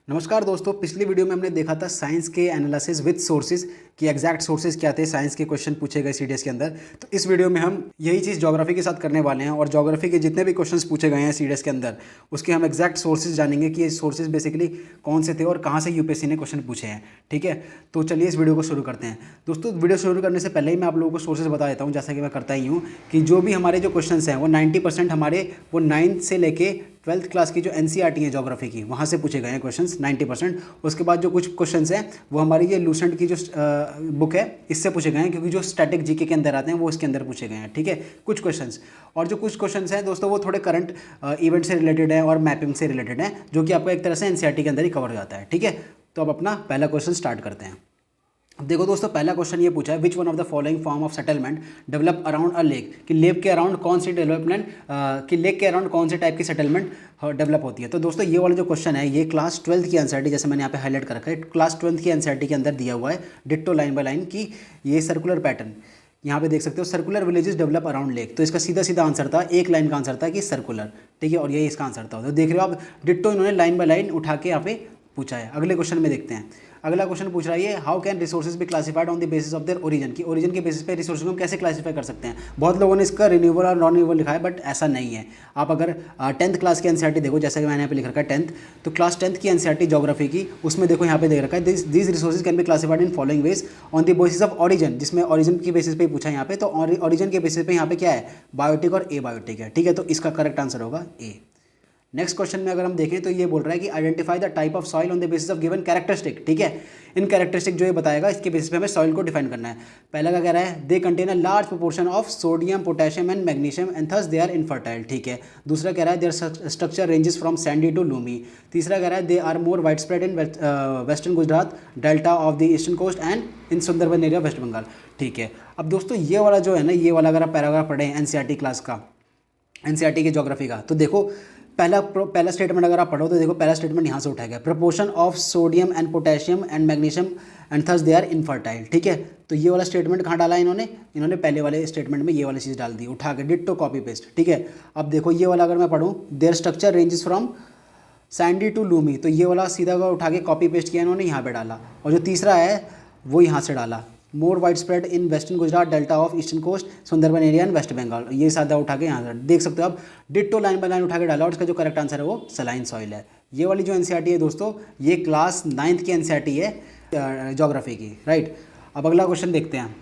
नमस्कार दोस्तों, पिछली वीडियो में हमने देखा था साइंस के एनालिसिस विद सोर्सेज कि एग्जैक्ट सोर्सेज क्या थे, साइंस के क्वेश्चन पूछे गए सीडीएस के अंदर। तो इस वीडियो में हम यही चीज़ ज्योग्राफी के साथ करने वाले हैं और ज्योग्राफी के जितने भी क्वेश्चंस पूछे गए हैं सीडीएस के अंदर उसके हम एग्जैक्ट सोर्सेज जानेंगे कि ये सोर्सेज बेसिकली कौन से थे और कहाँ से यूपीएससी ने क्वेश्चन पूछे हैं। ठीक है, तो चलिए इस वीडियो को शुरू करते हैं। दोस्तों, वीडियो शुरू करने से पहले ही मैं आप लोगों को सोर्सेज बता देता हूँ, जैसा कि मैं करता ही हूँ कि जो भी हमारे जो क्वेश्चन हैं वो 90% हमारे वो 9th से लेके 12th क्लास की जो एनसीईआरटी है ज्योग्राफी की, वहाँ से पूछे गए हैं क्वेश्चंस 90%। उसके बाद जो कुछ क्वेश्चंस हैं वो हमारी ये लूसेंट की जो बुक है इससे पूछे गए हैं, क्योंकि जो स्टैटिक जीके के अंदर आते हैं वो इसके अंदर पूछे गए हैं। ठीक है, कुछ क्वेश्चंस, और जो कुछ क्वेश्चंस हैं दोस्तों वो थोड़े करंट इवेंट से रिलेटेड है और मैपिंग से रिलेटेड है, जो कि आपका एक तरह से एनसीईआरटी के अंदर ही कवर हो जाता है। ठीक है, तो अब अपना पहला क्वेश्चन स्टार्ट करते हैं। अब देखो दोस्तों, पहला क्वेश्चन ये पूछा है, which one of the following form of settlement develop around a lake, कि लेक के अराउंड कौन सी डेवलपमेंट कि लेक के अराउंड कौन से टाइप की सेटलमेंट डेवलप होती है। तो दोस्तों ये वाला जो क्वेश्चन है ये क्लास 12th की एनसीईआरटी, जैसे मैंने यहाँ पे हाईलाइट कर रखा है, क्लास 12th की एनसीईआरटी के अंदर दिया हुआ है डिट्टो लाइन बाय लाइन की ये सर्कुलर पैटर्न। यहाँ पे देख सकते हो circular villages develop around lake, तो इसका सीधा सीधा आंसर था, एक लाइन का आंसर था कि सर्कुलर। ठीक है, और यही इसका आंसर था। तो देख रहे हो आप, डिट्टो इन्होंने लाइन बाय लाइन उठा के यहाँ पे पूछा है। अगले क्वेश्चन में देखते हैं। अगला क्वेश्चन पूछ रहा है ये, how can resources be classified on the basis of their origin, की ओरिजिन के बेसिस पे रिसोर्सेज को हम कैसे क्लासीफाई कर सकते हैं। बहुत लोगों ने इसका रिन्यूएबल और नॉन रिन्यूएबल लिखा है, बट ऐसा नहीं है। आप अगर 10th क्लास की एनसीईआरटी देखो, जैसा कि मैंने यहाँ पे लिख रखा है 10th, तो क्लास 10th की एनसीईआरटी ज्योग्राफी की, उसमें देखो यहाँ पे देख रखा है these resources can be classified in following veg on the basis of origin, जिसमें ऑरिजिन की बेसिस पे पूछा है यहाँ पे। तो ऑरिजिन के बेसिस पे यहाँ पे क्या है, बायोटिक और ए बायोटिक है। ठीक है, तो इसका करेक्ट आंसर होगा ए। नेक्स्ट क्वेश्चन में अगर हम देखें तो ये बोल रहा है कि identify the type of soil on the basis of given characteristic. ठीक है, इन कैरेक्टरिस्टिक जो ये बताएगा इसके बेसिस पे हमें सॉइल को डिफाइन करना है। पहला का कह रहा है, they contain a large proportion of sodium, potassium and magnesium and thus they are infertile. ठीक है, दूसरा कह रहा है, their structure ranges from sandy to loamy. तीसरा कह रहा है, they are more wide spread in western Gujarat, delta of the eastern coast and in Sundarban area West Bengal. ठीक है, अब दोस्तों ये वाला जो है ना, ये वाला अगर आप पैराग्राफ पढ़ें एनसीईआरटी क्लास का, एनसीईआरटी की ज्योग्राफी का, तो देखो पहला स्टेटमेंट अगर आप पढ़ो तो देखो पहला स्टेटमेंट यहाँ से उठाया गया, proportion of sodium and potassium and magnesium and thus they are infertile. ठीक है, तो ये वाला स्टेटमेंट कहाँ डाला इन्होंने पहले वाले स्टेटमेंट में ये वाली चीज़ डाल दी उठा के, डिट्टो कॉपी पेस्ट। ठीक है, अब देखो ये वाला अगर मैं पढ़ूँ, their structure ranges from sandy to loamy, तो ये वाला सीधा उठा के कॉपी पेस्ट किया इन्होंने, यहाँ पे डाला। और जो तीसरा है वो यहाँ से डाला, more wide spread in western Gujarat, delta of eastern coast, Sundarban area and west Bengal, ये सादा उठा के यहाँ से देख सकते हो आप, डिट्टो लाइन बाय लाइन उठा के डाला। और इसका जो करेक्ट आंसर है वो सलाइन सॉइल है। ये वाली जो एनसीईआरटी है दोस्तों, ये क्लास 9th की एनसीईआरटी है ज्योग्राफी की। राइट, अब अगला क्वेश्चन देखते हैं।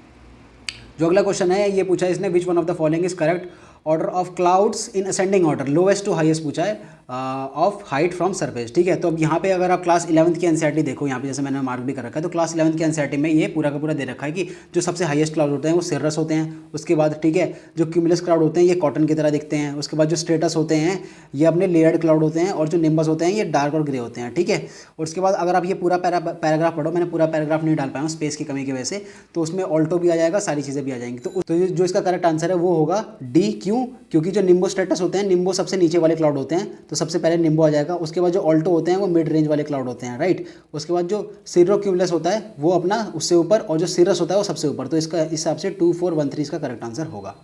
जो अगला क्वेश्चन है ये पूछा है इसने, which one of the following is correct order of clouds in ascending order, lowest to highest पूछा है ऑफ हाइट फ्रॉम सरफेस। ठीक है, तो अब यहाँ पे अगर आप क्लास 11th की एनसीईआरटी देखो, यहाँ पे जैसे मैंने मार्क भी कर रखा है, तो क्लास 11th की एनसीईआरटी में ये पूरा का पूरा दे रखा है कि जो सबसे हाईएस्ट क्लाउड होते हैं वो सिरस होते हैं। उसके बाद ठीक है, जो क्यूमुलस क्लाउड होते हैं ये कॉटन की तरह दिखते हैं। उसके बाद जो स्ट्रेटस होते हैं ये अपने लेयर्ड क्लाउड होते हैं, और जो निम्बस होते हैं ये डार्क और ग्रे होते हैं। ठीक है, और उसके बाद अगर आप ये पूरा पैराग्राफ पढ़ो, मैंने पूरा पैराग्राफ नहीं डाल पाया हूँ स्पेस की कमी की वजह से, तो उसमें ऑल्टो भी आ जाएगा, सारी चीज़ें भी आ जाएंगी। तो जो इसका करेक्ट आंसर है वो होगा डी। क्यों? क्योंकि जो निम्बो स्ट्रेटस होते हैं, निम्बो सबसे नीचे वाले क्लाउड होते हैं, तो सबसे पहले निम्बो आ जाएगा। उसके बाद जो ऑल्टो होते हैं वो मिड रेंज वाले क्लाउड होते हैं। राइट, उसके बाद जो सिरोक्यूमुलस होता है वो अपना उससे ऊपर, और जो सिरस होता है वो सबसे ऊपर। तो इसका हिसाब से 2413 इसका करेक्ट आंसर होगा।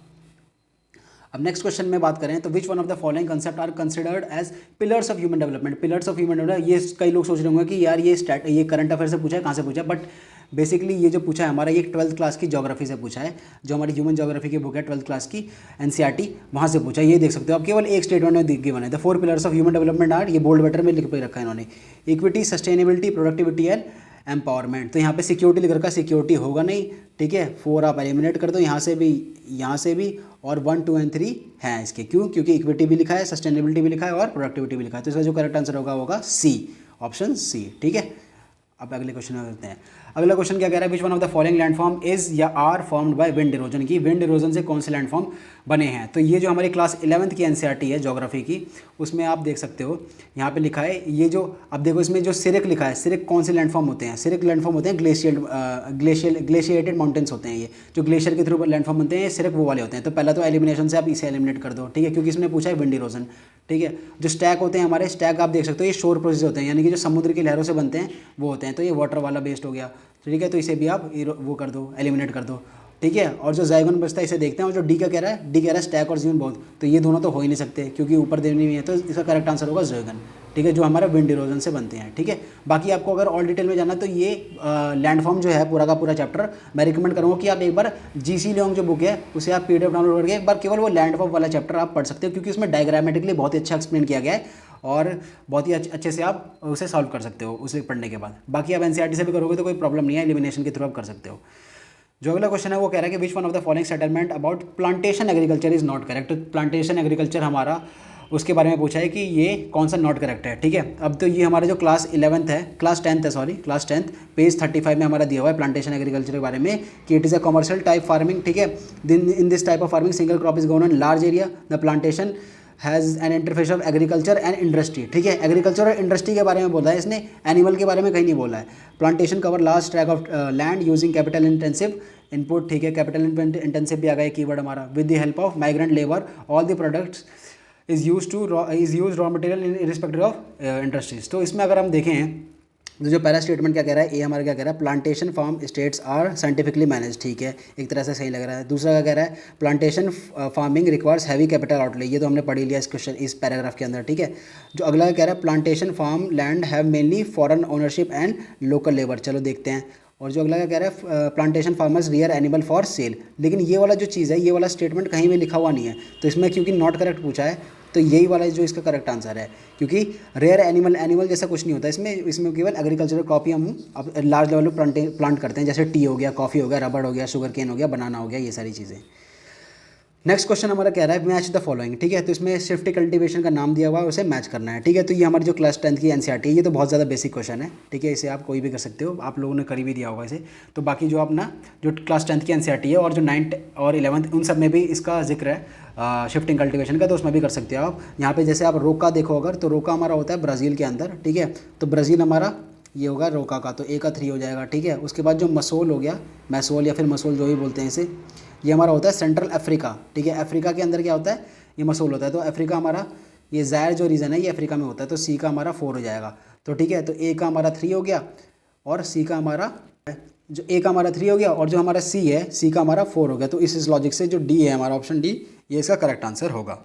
अब नेक्स्ट क्वेश्चन में बात करें तो which one of the following concept are considered as pillars of human development. Pillars of human development, ये कई लोग सोच रहे होंगे कि यार ये करंट अफेयर से पूछा है, कहाँ से पूछा है, बट बेसिकली ये जो पूछा है हमारा, ये 12th क्लास की ज्योग्राफी से पूछा है। जो हमारी ह्यूमन ज्योग्राफी की बुक है 12th क्लास की एनसीईआरटी, वहाँ से पूछा है। ये देख सकते हो आप, केवल एक स्टेटमेंट में गिवन है, the 4 pillars of human development are, ये बोल्ड लेटर में लिख पे रखा है इन्होंने, equity, sustainability, productivity and empowerment. तो यहाँ पे सिक्योरिटी लिख रखा है, सिक्योरिटी होगा नहीं। ठीक है, 4 आप एलिमिनेट कर दो, यहाँ से भी, और 1, 2 एंड 3 हैं इसके। क्यों? क्योंकि इक्विटी भी लिखा है, सस्टेनेबिलिटी भी लिखा है और प्रोडक्टिविटी भी लिखा है। तो इसका जो करेक्ट आंसर होगा सी, ऑप्शन सी। ठीक है, अब अगले क्वेश्चन में करते हैं। अगला क्वेश्चन क्या कह रहा है, which one of the following landform is या are formed by wind erosion, की विंड इरोजन से कौन से लैंडफॉर्म बने हैं। तो ये जो हमारी क्लास 11th की एनसीईआरटी है ज्योग्राफी की, उसमें आप देख सकते हो यहाँ पे लिखा है, ये जो अब देखो इसमें जो सिरिक लिखा है, सिरिक कौन से लैंडफॉर्म होते हैं, सिरिक लैंडफॉर्म होते हैं ग्लेशिएटेड माउंटेन्स होते हैं। ये जो ग्लेशियर के थ्रू लैंडफॉर्म बनते हैं, ये सिरिक वो वाले होते हैं। तो पहला तो एलिमिनेशन से आप इसे एलिमिनेट कर दो। ठीक है, क्योंकि इसमें पूछा है विंड इरोजन। ठीक है, जो स्टैक होते हैं हमारे, स्टैक आप देख सकते हो ये शोर प्रोसेस होते हैं, यानी कि जो समुद्र की लहरों से बनते हैं वो होते हैं। तो ये वाटर वाला बेस्ड हो गया। ठीक है, तो इसे भी आप वो कर दो, एलिमिनेट कर दो। ठीक है। और जो ज़ाइगोन बचता है इसे देखते हैं, और जो डी का कह रहा है, डी कह रहा है स्टैक और ज़्यून बोथ, तो ये दोनों तो हो ही नहीं सकते क्योंकि ऊपर देनी हुई है, तो इसका करेक्ट आंसर होगा ज़ाइगन, ठीक है, जो हमारा विंड इरोजन से बनते हैं, ठीक है। बाकी आपको अगर और डिटेल में जानना है तो ये लैंडफॉर्म जो है पूरा का पूरा चैप्टर मैं रिकमेंड करूँगा कि आप एक बार जीसी लियोंग जो बुक है उसे आप पीडीएफ डाउनलोड करके एक बार केवल वो लैंडफॉर्म वाला चैप्टर आप पढ़ सकते हो, क्योंकि उसमें डायग्रामेटिकली बहुत ही अच्छा एक्सप्लेन किया गया है और बहुत ही अच्छे से आप उसे सॉल्व कर सकते हो उसे पढ़ने के बाद। बाकी आप एनसीईआरटी से भी करोगे तो कोई प्रॉब्लम नहीं है, एलिमिनेशन के थ्रू आप कर सकते हो। जो अगला क्वेश्चन है वो कह रहा है कि which one of the following settlement about plantation agriculture is not correct. तो प्लांटेशन एग्रीकल्चर हमारा उसके बारे में पूछा है कि ये कौन सा नॉट करेक्ट है, ठीक है। अब तो ये हमारा जो क्लास 11th है, क्लास 10th है, सॉरी क्लास 10th, पेज 35 में हमारा दिया हुआ है प्लांटेशन एग्रीकल्चर के बारे में कि it is a commercial type farming, ठीक है। In this type of farming single crop is grown on large area, the plantation has an interface of agriculture and industry, ठीक है। एग्रीकल्चर और इंडस्ट्री के बारे में बोला है इसने, एनिमल के बारे में कहीं नहीं बोला है। Plantation cover large track of land using capital intensive input, ठीक है, कैपिटल इंटेंसिव भी आ गया कीवर्ड हमारा, with the help of migrant labour all the products is use raw material in respective of industries. तो इसमें अगर हम देखें तो जो पहला स्टेटमेंट क्या कह रहा है, ए हमारा क्या कह रहा है, plantation farm states are scientifically manage, ठीक है, एक तरह से सही लग रहा है। दूसरा क्या कह रहा है, plantation farming requires heavy capital outlay, ये तो हमने पढ़ ही लिया इस क्वेश्चन इस पैराग्राफ के अंदर, ठीक है। जो अगला कह रहा है, plantation farm land have mainly foreign ownership and local labour, चलो देखते हैं। और जो अगला क्या कह रहा है, plantation farmers rear animal for sale, लेकिन ये वाला जो चीज़ है, ये वाला स्टेटमेंट कहीं भी लिखा हुआ नहीं है, तो इसमें क्योंकि नॉट करेक्ट पूछा है तो यही वाला जो इसका करेक्ट आंसर है, क्योंकि रेयर एनिमल जैसा कुछ नहीं होता इसमें केवल एग्रीकल्चरल क्रॉप ही हम अब लार्ज लेवल पर प्लांट करते हैं, जैसे टी हो गया, कॉफ़ी हो गया, रबड़ हो गया, शुगर केन हो गया, बनाना हो गया, ये सारी चीज़ें। नेक्स्ट क्वेश्चन हमारा कह रहा है मैच द फॉलोइंग, ठीक है। तो इसमें शिफ्ट कल्टीवेशन का नाम दिया हुआ है, उसे मैच करना है, ठीक है। तो ये हमारी जो क्लास 10th की एनसीईआरटी है, ये तो बहुत ज़्यादा बेसिक क्वेश्चन है, ठीक है, इसे आप कोई भी कर सकते हो, आप लोगों ने कर भी दिया होगा इसे। तो बाकी जो अपना जो क्लास 10th की एनसीईआरटी है और जो 9th और 11th उन सब में भी इसका जिक्र है शिफ्टिंग कल्टीवेशन का, तो उसमें भी कर सकते हो आप। यहाँ पे जैसे आप रोका देखो अगर, तो रोका हमारा होता है ब्राज़ील के अंदर, ठीक है। तो ब्राज़ील हमारा ये होगा रोका का, तो ए का 3 हो जाएगा, ठीक है। उसके बाद जो मसोल हो गया, मैसोल या फिर मसोल जो भी बोलते हैं इसे, ये हमारा होता है सेंट्रल अफ्रीका, ठीक है। अफ्रीका के अंदर क्या होता है, ये मसोल होता है। तो अफ्रीका हमारा ये ज़ायर जो रीजन है ये अफ्रीका में होता है, तो सी का हमारा 4 हो जाएगा, तो ठीक है। तो ए का हमारा 3 हो गया और सी का हमारा जो ए का हमारा 3 हो गया और जो हमारा सी है, सी का हमारा 4 हो गया। तो इस लॉजिक से जो डी है हमारा ऑप्शन डी, ये इसका करेक्ट आंसर होगा।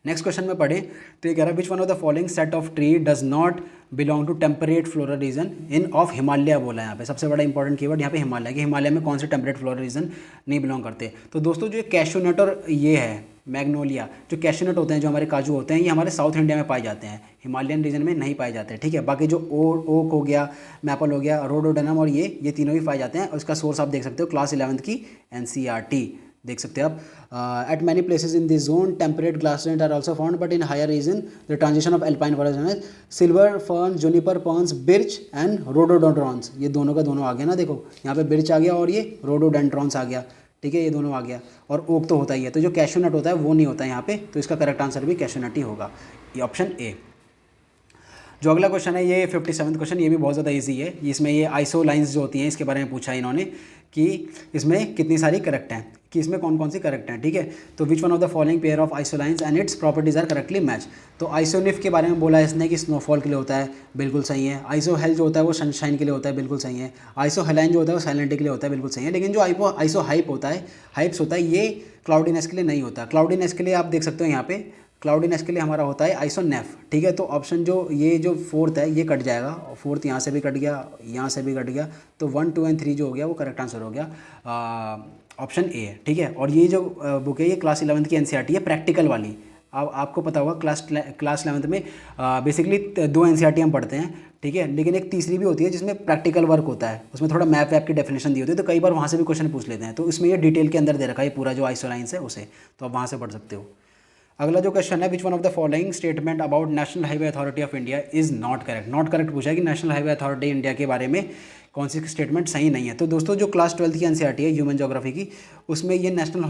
नेक्स्ट क्वेश्चन में पढ़े तो ये कह रहा है which one of the following set of tree does not belong to temperate floral region in of Himalaya बोला है यहाँ पे। सबसे बड़ा इंपॉर्टेंट कीवर्ड यहाँ पे हिमालय, कि हिमालय में कौन से टेम्परेट फ्लोरल रीजन नहीं बिलोंग करते। तो दोस्तों जो कैशू नट और ये है मैग्नोलिया, जो कैशू नट होते हैं, जो हमारे काजू होते हैं, ये हमारे साउथ इंडिया में पाए जाते हैं, हिमालयन रीजन में नहीं पाए जाते, ठीक है। बाकी जो ओक हो गया, मैपल हो गया, रोडोडेनम और ये तीनों भी पाए जाते हैं। और इसका सोर्स आप देख सकते हो क्लास 11th की एनसीईआरटी देख सकते हो आप। At many places in this zone temperate grassland are also found, but in higher region the transition of alpine forest silver fern, juniper ferns, birch and rhododendrons, ये दोनों का दोनों आ गया ना, देखो यहाँ पे बिर्च आ गया और ये रोडोडेंड्रॉन्स आ गया, ठीक है, ये दोनों आ गया। और ओक तो होता ही है, तो जो कैशू नट होता है वो नहीं होता है यहाँ पे, तो इसका करेक्ट आंसर भी कैशू नट ही होगा, ये ऑप्शन ए। जो अगला क्वेश्चन है ये 57th क्वेश्चन, ये भी बहुत ज़्यादा इजी है। इसमें ये आइसो लाइन्स जो होती हैं इसके बारे में पूछा है इन्होंने कि इसमें कितनी सारी करेक्ट हैं, कि इसमें कौन कौन सी करेक्ट हैं, ठीक है। तो which one of the following pair of isolines and its properties are correctly match. तो आइसोनिफ के बारे में बोला है इसने कि स्नोफॉल के लिए होता है, बिल्कुल सही है। आइसो हेल जो होता है वो सनशाइन के लिए होता है, बिल्कुल सही है। आइसो हेलाइन जो होता है वो साइलेंट के लिए होता है, बिल्कुल सही है। लेकिन जो आइसो हाइप होता है, हाइप्स होता है, ये क्लाउडीनेस के लिए नहीं होता। क्लाउडीनेस के लिए आप देख सकते हो यहाँ पे, क्लाउडीनेस के लिए हमारा होता है आइसोनेफ, ठीक है। तो ऑप्शन जो ये जो 4th है ये कट जाएगा, 4th यहाँ से भी कट गया, यहाँ से भी कट गया, तो 1, 2 और 3 जो हो गया वो करेक्ट आंसर हो गया, ऑप्शन ए है, ठीक है। और ये जो बुक है ये क्लास 11th की एनसीईआरटी है, प्रैक्टिकल वाली। अब आपको पता होगा क्लास 11th में बेसिकली 2 एनसीईआरटी हम पढ़ते हैं, ठीक है, लेकिन एक तीसरी भी होती है जिसमें प्रैक्टिकल वर्क होता है, उसमें थोड़ा मैप वैप की डेफिनेशन दी होती है, तो कई बार वहाँ से भी क्वेश्चन पूछ लेते हैं। तो इसमें ये डिटेल के अंदर दे रखा है पूरा जो आइसोलाइंस है उसे, तो आप वहाँ से पढ़ सकते हो। अगला जो क्वेश्चन है which one of the following statement about national highway authority of India is not correct. Not correct पूछा है कि नेशनल हाईवे अथॉरिटी इंडिया के बारे में कौन सी स्टेटमेंट सही नहीं है। तो दोस्तों जो क्लास 12th की एनसीईआरटी है ह्यूमन ज्योग्राफी की, उसमें ये नेशनल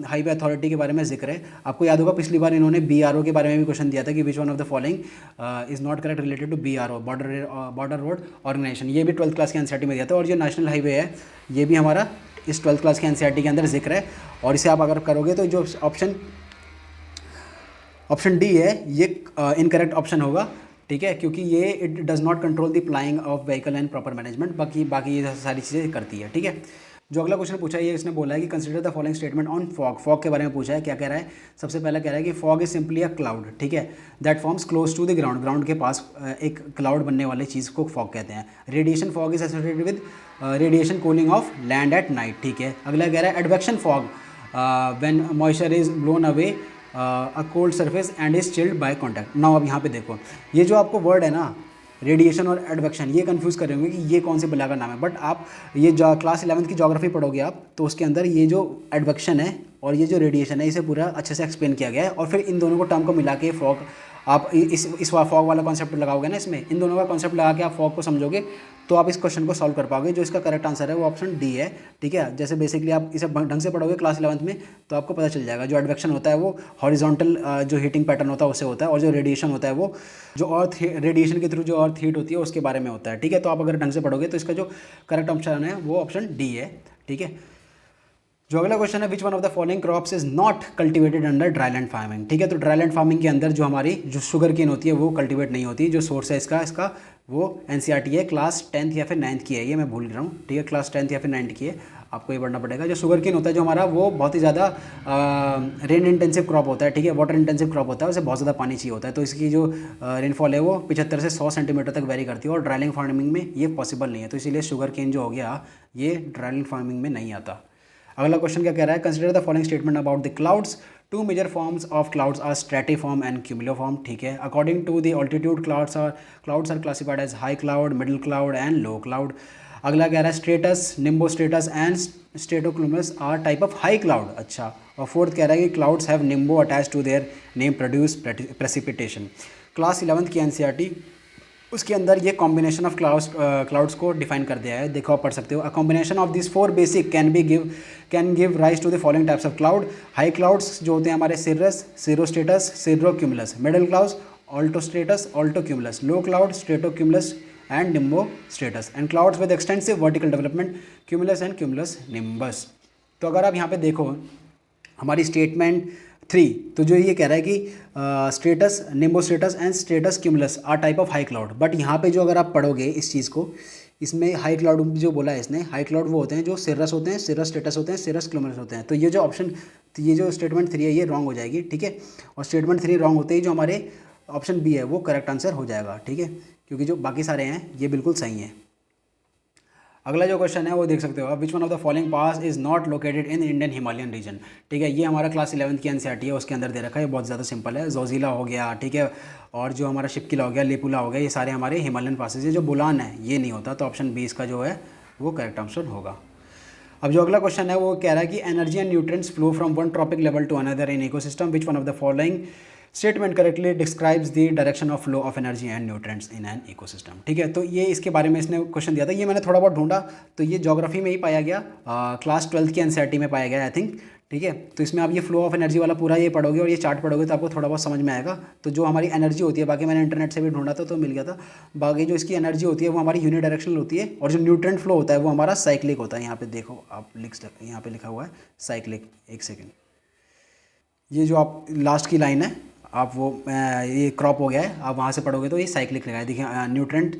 हाईवे अथॉरिटी के बारे में जिक्र है। आपको याद होगा पिछली बार इन्होंने बीआरओ के बारे में भी क्वेश्चन दिया था कि which one of the following is not correct related to BRO, border road organisation, ये भी 12th क्लास की एनसीईआरटी में दिया था। और जो नेशनल हाईवे है ये भी हमारा इस 12th क्लास की एनसीईआरटी के अंदर जिक्र है। और इसे आप अगर करोगे तो जो ऑप्शन डी है ये इनकरेक्ट ऑप्शन होगा, ठीक है, क्योंकि ये it does not control the प्लाइंग of vehicle and proper management, बाकी ये सारी चीज़ें करती है, ठीक है। जो अगला क्वेश्चन पूछा है ये इसने बोला है कि consider the following statement on fog. Fog के बारे में पूछा है, क्या कह रहा है, सबसे पहले कह रहा है कि fog is simply a cloud, ठीक है, that forms close to the ground, ground के पास एक क्लाउड बनने वाली चीज़ को फॉग कहते हैं। Radiation fog is associated with radiation cooling of land at night, ठीक है। अगला कह रहा है advection fog when moisture is blown away a cold surface and is chilled by contact. Now अब यहाँ पे देखो, ये जो आपको वर्ड है ना रेडिएशन और एडवेक्शन, ये कंफ्यूज कर रहे होंगे कि ये कौन से बला का नाम है, बट आप ये क्लास 11th की ज्योग्राफी पढ़ोगे आप, तो उसके अंदर ये जो एडवेक्शन है और ये जो रेडिएशन है इसे पूरा अच्छे से एक्सप्लेन किया गया है। और फिर इन दोनों को टर्म को मिला के फॉग, आप इस फॉग वाला कॉन्सेप्ट लगाओगे ना, इसमें इन दोनों का कॉन्सेप्ट लगा के आप फॉग को समझोगे तो आप इस क्वेश्चन को सॉल्व कर पाओगे। जो इसका करेक्ट आंसर है वो ऑप्शन डी है, ठीक है। जैसे बेसिकली आप इसे ढंग से पढ़ोगे क्लास 11th में तो आपको पता चल जाएगा। जो एडवेक्शन होता है वो हॉरिजॉन्टल जो हीटिंग पैटर्न होता है उससे होता है, और जो रेडिएशन होता है वो जो अर्थ रेडिएशन के थ्रू जो अर्थ हीट होती है उसके बारे में होता है, ठीक है। तो आप अगर ढंग से पढ़ोगे तो इसका जो करेक्ट ऑप्शन है वो ऑप्शन डी है, ठीक है। जो अगला क्वेश्चन है, which one of the following crops is not cultivated under dryland farming, ठीक है। तो ड्राईलैंड फार्मिंग के अंदर जो हमारी जो शुगर केन होती है वो कल्टिवेट नहीं होती। जो सोर्स है इसका वो एनसीईआरटी है, क्लास 10th या फिर 9th की है, ये मैं भूल रहा हूँ, ठीक है, क्लास 10th या फिर 9th की है, आपको ये पढ़ना पड़ेगा। जो शुगर केन होता है जो हमारा, वो बहुत ही ज़्यादा रेन इंटेंसिव क्रॉप होता है, ठीक है, वाटर इंटेंसिव क्रॉप होता है, उसे बहुत ज़्यादा पानी चाहिए होता है। तो इसकी जो रेनफॉल है वो 75 से 100 सेंटीमीटर तक वेरी करती है, और ड्राईलैंड फार्मिंग में ये पॉसिबल नहीं है। तो इसीलिए शुगर केन जो हो गया ये ड्राईलैंड फार्मिंग में नहीं आता। अगला क्वेश्चन क्या कह रहा है, consider the following statement about the clouds. Two major forms of clouds are stratiform and cumuloform, ठीक है। According to the altitude clouds are classified as high cloud, middle cloud and low cloud. अगला कह रहा है stratus, nimbo stratus and stratocumulus are type of high cloud, अच्छा। और fourth कह रहा है कि clouds have nimbo attach to their name produce precipitation. Class 11th की एनसीईआरटी उसके अंदर ये कॉम्बिनेशन ऑफ क्लाउड्स को डिफाइन कर दिया है, देखो आप पढ़ सकते हो। A combination of this four basic can give rise to the following types of cloud. High clouds जो होते हैं हमारे cirrus, cirrostratus, cirrocumulus. Middle clouds altostratus, altocumulus. Low cloud stratocumulus and nimbo stratus. And clouds with extensive vertical development cumulus and cumulus nimbus. तो अगर आप यहाँ पे देखो हमारी स्टेटमेंट 3, तो जो ये कह रहा है कि stratus, nimbo stratus and stratus cumulus are type of high cloud. But यहाँ पे जो अगर आप पढ़ोगे इस चीज़ को, इसमें हाई क्लाउड जो बोला है इसने, हाई क्लाउड वो होते हैं जो सिरस होते हैं, सिरस स्टेटस होते हैं, सिरस क्यूमुलस होते हैं। तो ये जो ऑप्शन, तो ये जो स्टेटमेंट 3 है ये रॉन्ग हो जाएगी, ठीक है। और स्टेटमेंट 3 रॉन्ग होते ही जो हमारे ऑप्शन बी है वो करेक्ट आंसर हो जाएगा, ठीक है, क्योंकि जो बाकी सारे हैं ये बिल्कुल सही हैं। अगला जो क्वेश्चन है वो देख सकते हो आप, which one of the following pass is not located in Indian Himalayan region, ठीक है। ये हमारा क्लास 11th की एनसीईआरटी है, उसके अंदर दे रखा है, बहुत ज़्यादा सिंपल है। जोजिला हो गया, ठीक है, और जो हमारा शिपकिला हो गया, लेपुला हो गया, ये सारे हमारे हिमालयन पासेज है। जो बुलान है ये नहीं होता, तो ऑप्शन बी इसका जो है वो करेक्ट आंसर होगा। अब जो अगला क्वेश्चन है वो कह रहा है कि energy and nutrients flow from one trophic level to another in ecosystem, which one of the following statement correctly describes the direction of flow of energy and nutrients in an ecosystem, ठीक है। तो ये इसके बारे में इसने question दिया था, ये मैंने थोड़ा बहुत ढूंढा, तो ये ज्योग्राफी में ही पाया गया, क्लास 12th की एनसीईआरटी में पाया गया आई थिंक, ठीक है। तो इसमें आप ये फ्लो ऑफ एनर्जी वाला पूरा ये पढ़ोगे और ये चार्ट पढ़ोगे तो आपको थोड़ा बहुत समझ में आएगा। तो जो हमारी एनर्जी होती है, बाकी मैंने इंटरनेट से भी ढूंढा था तो मिल गया था, बाकी जो इसकी एनर्जी होती है वो हमारी यूनिडायरेक्शनल होती है, और जो न्यूट्रिएंट फ्लो होता है वो हमारा साइक्लिक होता है। यहाँ पे देखो आप यहाँ पे लिखा हुआ है साइक्लिक, एक सेकेंड, ये जो आप लास्ट की लाइन है आप वो ये क्रॉप हो गया है, आप वहाँ से पढ़ोगे तो ये साइक्लिक लिखा है, देखिए nutrient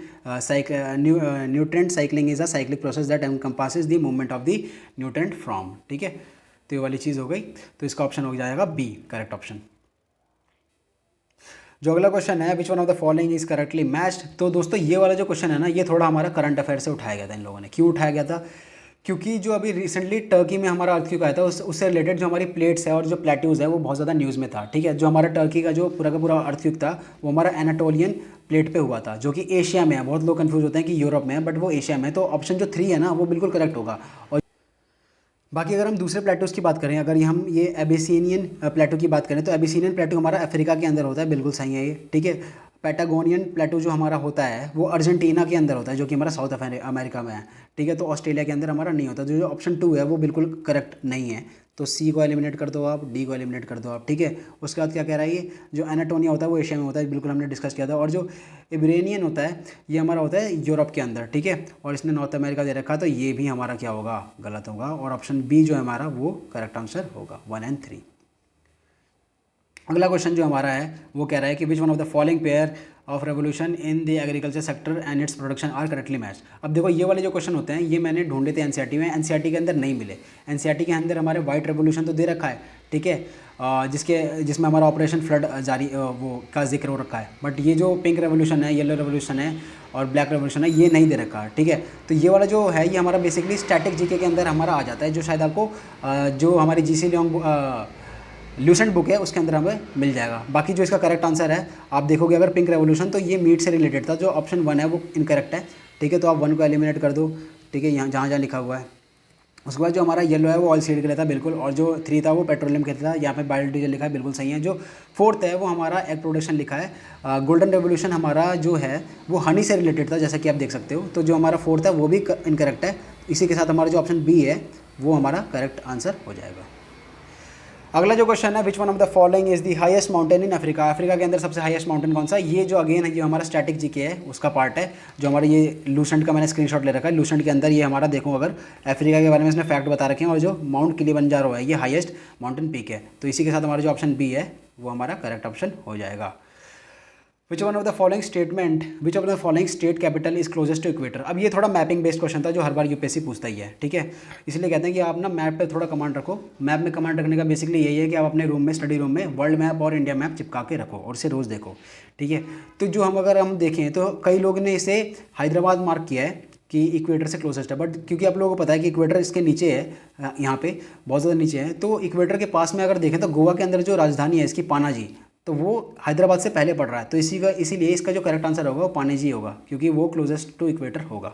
cycling is a cyclic process that encompasses the movement of the nutrient from, ठीक है। तो ये वाली चीज़ हो गई, तो इसका ऑप्शन हो जाएगा बी करेक्ट ऑप्शन। जो अगला क्वेश्चन है, which one of the following is correctly matched. तो दोस्तों ये वाला जो क्वेश्चन है ना, ये थोड़ा हमारा करंट अफेयर से उठाया गया था इन लोगों ने। क्यों उठाया गया था, क्योंकि जो अभी रिसेंटली टर्की में हमारा अर्थक्वेक आया था उससे रिलेटेड जो हमारी प्लेट्स है और जो प्लेट्यूज़ है वो बहुत ज़्यादा न्यूज़ में था, ठीक है। जो हमारा टर्की का पूरा अर्थक्वेक था वो हमारा एनाटोलियन प्लेट पे हुआ था, जो कि एशिया में है। बहुत लोग कंफ्यूज होते हैं कि यूरोप में है, बट वो एशिया में है। तो ऑप्शन जो 3 है ना वो बिल्कुल करेक्ट होगा। और बाकी अगर हम दूसरे प्लेटूज़ की बात करें, अगर हम ये एबिसिनियन प्लेटू की बात करें, तो एबिसिनियन प्लेटू हमारा अफ्रीका के अंदर होता है, बिल्कुल सही है ये, ठीक है। पैटागोनियन प्लेटू जो हमारा होता है वो अर्जेंटीना के अंदर होता है, जो कि हमारा साउथ अमेरिका में है, ठीक है। तो ऑस्ट्रेलिया के अंदर हमारा नहीं होता। जो ऑप्शन 2 है वो बिल्कुल करेक्ट नहीं है। तो सी को एलिमिनेट कर दो आप, डी को एलिमिनेट कर दो आप, ठीक है। उसके बाद क्या कह रहा है, ये जो एनाटोनिया होता है वो एशिया में होता है, बिल्कुल हमने डिस्कस किया था। और जो इब्रेनियन होता है ये हमारा होता है यूरोप के अंदर, ठीक है। और इसने नॉर्थ अमेरिका दे रखा, तो ये भी हमारा क्या होगा, गलत होगा। और ऑप्शन बी जो है हमारा वो करेक्ट आंसर होगा, 1 और 3। अगला क्वेश्चन जो हमारा है वो कह रहा है कि which one of the following pair of revolution in the agriculture sector and its production are correctly match. अब देखो ये वाले जो क्वेश्चन होते हैं ये मैंने ढूंढे थे एनसीईआरटी में, एनसीईआरटी के अंदर नहीं मिले। एनसीईआरटी के अंदर हमारे वाइट रेवोल्यूशन तो दे रखा है, ठीक है, जिसमें हमारा ऑपरेशन फ्लड जारी वो का जिक्र हो रखा है, बट ये जो पिंक रेवोल्यूशन है, येलो रेवोल्यूशन है और ब्लैक रेवोल्यूशन है ये नहीं दे रखा है, ठीक है। तो ये वाला जो है ये हमारा बेसिकली स्टैटिक जीके के अंदर हमारा आ जाता है, जो शायद आपको जो हमारी जीसी लियोंग ल्यूसेंट बुक है उसके अंदर हमें मिल जाएगा। बाकी जो इसका करेक्ट आंसर है आप देखोगे अगर पिंक रेवोल्यूशन तो ये मीट से रिलेटेड था, जो ऑप्शन 1 है वो इनकरेक्ट है, ठीक है। तो आप 1 को एलिमिनेट कर दो, ठीक है, यहाँ जहाँ जहाँ लिखा हुआ है। उसके बाद जो हमारा येलो है वो ऑयल सीड के लिए था बिल्कुल, और जो 3 था वो पेट्रोलियम के लिए था, यहाँ पे बायोडीजल लिखा है बिल्कुल सही है। जो 4th है वो हमारा एग प्रोडक्शन लिखा है। गोल्डन रेवोल्यूशन हमारा जो है वो हनी से रिलेटेड था जैसा कि आप देख सकते हो, तो जो हमारा 4th है वो भी इनकरेक्ट है। इसी के साथ हमारा जो ऑप्शन बी है वो हमारा करेक्ट आंसर हो जाएगा। अगला जो क्वेश्चन है which one of the following is the highest mountain in Africa. Africa के अंदर सबसे हाईएस्ट माउंटेन कौन सा है? ये जो अगेन है ये हमारा स्टैटिक जीके है उसका पार्ट है, जो हमारा ये लूसेंट का मैंने स्क्रीनशॉट ले रखा है। लूसेंट के अंदर ये हमारा देखो अगर अफ्रीका के बारे में इसने फैक्ट बता रखे हैं, और जो माउंट किलिमंजारो है ये हाईएस्ट माउंटेन पीक है। तो इसी के साथ हमारा जो ऑप्शन बी है वो हमारा करेक्ट ऑप्शन हो जाएगा। Which one of the following statement which of the following state capital is closest to equator. अब ये थोड़ा मैपिंग बेस्ड क्वेश्चन था जो हर बार यूपीएससी पूछता ही है, ठीक है। इसलिए कहते हैं कि आप ना मैप पे थोड़ा कमांड रखो। मैप में कमांड रखने का बेसिकली यही है कि आप अपने रूम में, स्टडी रूम में वर्ल्ड मैप और इंडिया मैप चिपका के रखो और इसे रोज़ देखो, ठीक है। तो जो अगर हम देखें तो कई लोग ने इसे हैदराबाद मार्क किया है कि इक्वेटर से क्लोजेस्ट है, बट क्योंकि आप लोगों को पता है कि इक्वेटर इसके नीचे है, यहाँ पे बहुत ज़्यादा नीचे है, तो इक्वेटर के पास में अगर देखें तो गोवा के अंदर जो राजधानी है इसकी पानाजी, तो वो हैदराबाद से पहले पड़ रहा है। तो इसीलिए इसका जो करेक्ट आंसर होगा वो पानेजी होगा, क्योंकि वो क्लोजेस्ट टू इक्वेटर होगा।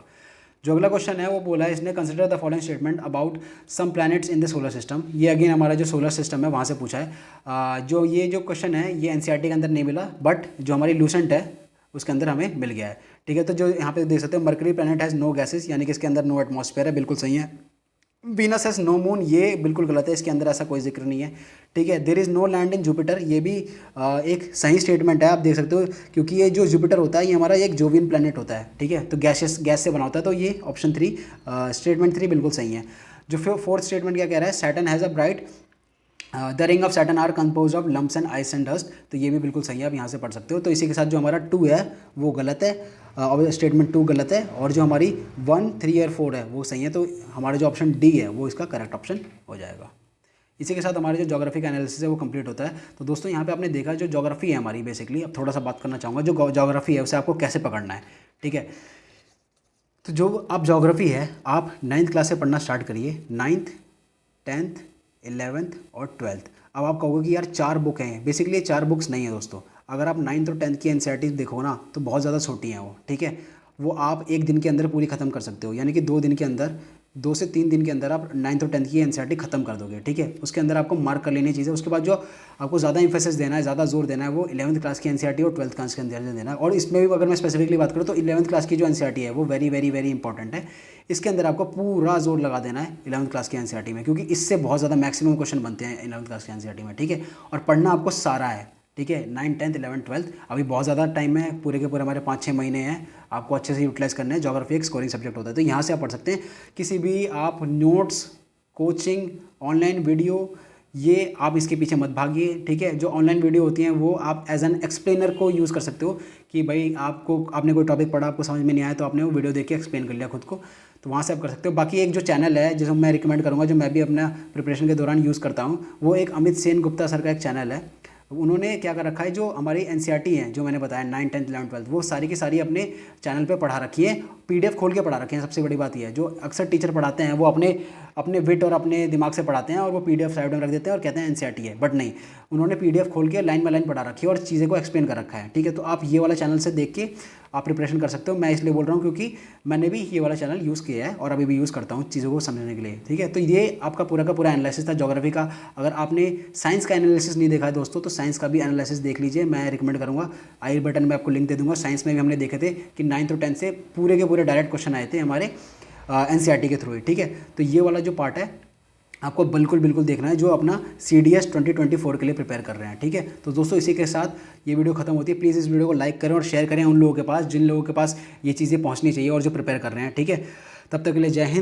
जो अगला क्वेश्चन है वो बोला है इसने consider the following statement about some planets in the solar system. ये अगेन हमारा जो सोलर सिस्टम है वहाँ से पूछा है। जो क्वेश्चन है ये एनसीईआरटी के अंदर नहीं मिला, बट जो हमारी लूसेंट है उसके अंदर हमें मिल गया है, ठीक है। तो जो यहाँ पे देख सकते हो Mercury planet has no gases, यानी कि इसके अंदर नो एटमॉस्फेयर है, बिल्कुल सही है। वीनस हैज़ नो मून, ये बिल्कुल गलत है, इसके अंदर ऐसा कोई जिक्र नहीं है, ठीक है। There is no land in Jupiter, ये भी एक सही स्टेटमेंट है, आप देख सकते हो, क्योंकि ये जो जुपिटर होता है ये हमारा एक जोवियन प्लैनेट होता है, ठीक है। तो गैस से बना होता है, तो ये ऑप्शन 3 स्टेटमेंट 3 बिल्कुल सही है। जो 4th स्टेटमेंट क्या कह रहा है? Saturn has a bright the ring of Saturn are compose of lumps and ice and dust, तो ये भी बिल्कुल सही है, आप यहाँ से पढ़ सकते हो। तो इसी के साथ जो हमारा 2 है वो गलत है, और स्टेटमेंट 2 गलत है, और जो हमारी 1, 3 और 4 है वो सही है। तो हमारा जो ऑप्शन डी है वो इसका करेक्ट ऑप्शन हो जाएगा। इसी के साथ हमारे जो ज्योग्राफी का एनालिसिस है वो कंप्लीट होता है। तो दोस्तों यहाँ पे आपने देखा जो ज्योग्राफी है हमारी, बेसिकली अब थोड़ा सा बात करना चाहूँगा जो ज्योग्राफी है उसे आपको कैसे पकड़ना है, ठीक है। तो जो आप ज्योग्राफी है आप 9th क्लास से पढ़ना स्टार्ट करिए, 9th, 10th, 11th और 12th। अब आप कहोगे कि यार 4 बुक हैं, बेसिकली ये 4 बुक्स नहीं है दोस्तों। अगर आप 9th और 10th की एनसीईआरटी देखो ना तो बहुत ज़्यादा छोटी हैं वो, ठीक है। वो आप एक दिन के अंदर पूरी ख़त्म कर सकते हो, यानी कि 2 दिन के अंदर, 2 से 3 दिन के अंदर आप 9th और 10th की एनसीईआरटी खत्म कर दोगे, ठीक है। उसके अंदर आपको मार्क कर लेनी चीज़ें। उसके बाद जो आपको ज़्यादा इंफेसिस देना है, ज़्यादा जोर देना है वो 11th क्लास की एनसीईआरटी और 12th क्लास के अंदर देना है। और इसमें भी अगर मैं स्पेसिफिकली बात करूँ तो 11th क्लास की जो एनसीईआरटी है वो वेरी वेरी वेरी इंपॉर्टेंट है। इसके अंदर आपको पूरा जोर लगा देना है 11th क्लास की एनसीईआरटी में, क्योंकि इससे बहुत ज़्यादा मैक्सिमम क्वेश्चन बनते हैं 11th क्लास की एनसीईआरटी में, ठीक है। और पढ़ना आपको सारा है, ठीक है, 9th, 10th, 11th, 12th। अभी बहुत ज़्यादा टाइम है, पूरे के पूरे हमारे 5-6 महीने हैं, आपको अच्छे से यूटिलाइज करना है। ज्योग्राफी एक स्कोरिंग सब्जेक्ट होता है, तो यहाँ से आप पढ़ सकते हैं। किसी भी आप नोट्स, कोचिंग, ऑनलाइन वीडियो, ये आप इसके पीछे मत भागिए, ठीक है। जो ऑनलाइन वीडियो होती हैं वो आप एज एन एक्सप्लेनर को यूज़ कर सकते हो कि भाई आपने कोई टॉपिक पढ़ा, आपको समझ में नहीं आया तो आपने वो वीडियो देख के एक्सप्लेन कर लिया खुद को, तो वहाँ से आप कर सकते हो। बाकी एक जो चैनल है जिसे मैं रिकमेंड करूँगा, जो मैं भी अपना प्रिपरेशन के दौरान यूज़ करता हूँ, वो एक अमित सेन गुप्ता सर का एक चैनल है। उन्होंने क्या कर रखा है, जो हमारी एनसीईआरटी है जो मैंने बताया 9th, 10th, 11th, 12th, वो सारी की सारी अपने चैनल पे पढ़ा रखी है, पीडीएफ खोल के पढ़ा रखे हैं। सबसे बड़ी बात यह है, जो अक्सर टीचर पढ़ाते हैं वो अपने विट और अपने दिमाग से पढ़ाते हैं और वो पीडीएफ साइड में रख देते हैं और कहते हैं एनसीईआरटी है, बट नहीं, उन्होंने पीडीएफ खोल के लाइन बाय लाइन पढ़ा रखी है और चीज़ें को एक्सप्लेन कर रखा है, ठीक है। तो आप ये वाला चैनल से देख के आप प्रिपरेशन कर सकते हो। मैं इसलिए बोल रहा हूँ क्योंकि मैंने भी ये वाला चैनल यूज़ किया है और अभी भी यूज़ करता हूँ चीज़ों को समझने के लिए, ठीक है। तो ये आपका पूरा का पूरा एनालिसिस था ज्योग्राफी का। अगर आपने साइंस का एनालिसिस नहीं देखा है दोस्तों, तो साइंस का भी एनालिसिस देख लीजिए, मैं रिकमेंड करूँगा। आई बटन में आपको लिंक दे दूँगा। साइंस में भी हमने देखे थे कि 9th और 10th से पूरे के पूरे डायरेक्ट क्वेश्चन आए थे हमारे एनसीईआरटी के थ्रू ही, ठीक है। तो ये वाला जो पार्ट है आपको बिल्कुल देखना है, जो अपना CDS 2024 के लिए प्रिपेयर कर रहे हैं, ठीक है। तो दोस्तों इसी के साथ ये वीडियो खत्म होती है। प्लीज़ इस वीडियो को लाइक करें और शेयर करें उन लोगों के पास जिन लोगों के पास ये चीज़ें पहुंचनी चाहिए और जो प्रिपेयर कर रहे हैं, ठीक है। तब तक के लिए जय हिंद।